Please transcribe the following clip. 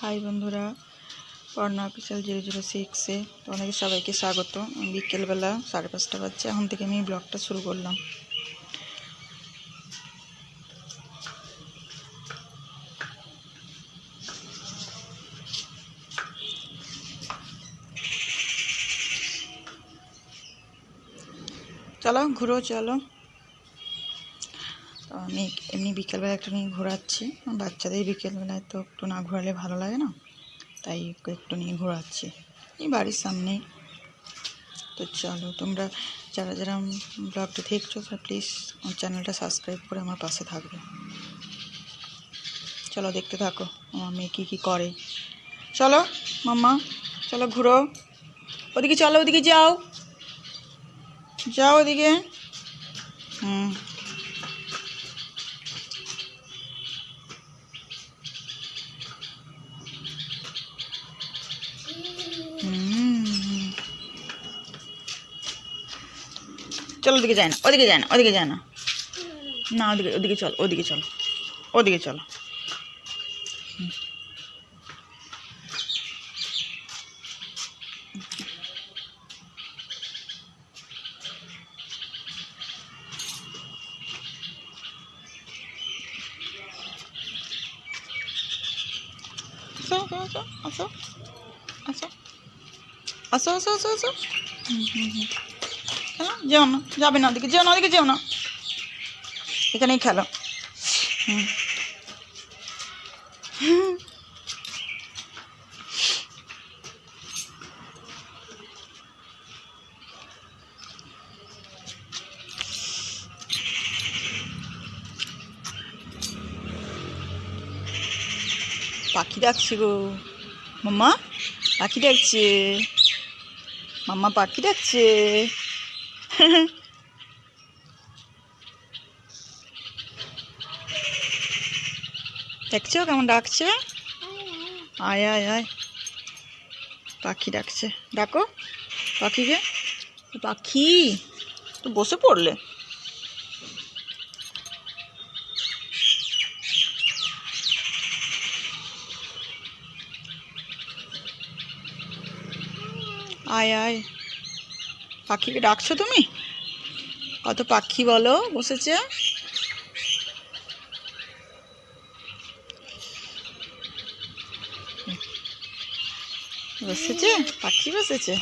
High বন্ধুরা, Parna official 006-এ তোমাদের সবাইকে স্বাগত। বিকেলবেলা 5:30 বাজছে, এখন থেকে আমি ব্লগটা শুরু করলাম। চলো ঘুরো, চলো। তো আমি এমনি বিকেলবেলা একটু নিয়ে ঘোরাচ্ছি। বাচ্চাদের বিকেলবেলায় তো একটু না ঘোরালে ভালো লাগে না, তাই একটু নিয়ে ঘোরাচ্ছি এই বাড়ির সামনেই। তো চলো, তোমরা যারা যারা ব্লগটা দেখছো তারা প্লিজ আমার চ্যানেলটা সাবস্ক্রাইব করে আমার পাশে থাকবে। চলো দেখতে থাকো আমার মেয়ে কী কী করে। চলো মাম্মা, চলো ঘুরো, ওদিকে চলো, ওদিকে যাও, যাও ওদিকে। হুম চলো, ওদিকে যায় না, ওদিকে যায় না, ওদিকে যায় না, না ওদিকে, ওদিকে চলো, ওদিকে চলো, ওদিকে চলো। আসো আসো আসো আসো আসো আসো আসো। খেলো, যেও না, যাবে না ওদিকে, যেও না, ওদিকে যেও না, এখানেই খেলো। পাখি ডাকছে গো মাম্মা, পাখি ডাকছে মাম্মা, পাখি ডাকছে। দেখছো কেমন ডাকছে, আয় আয় আয়, পাখি ডাকছে, ডাকো পাখিকে। পাখি তো বসে পড়লে। আয় আয়, পাখিকে ডাকছো তুমি? কত পাখি বলো বসেছে। বসেছে পাখি, বসেছে।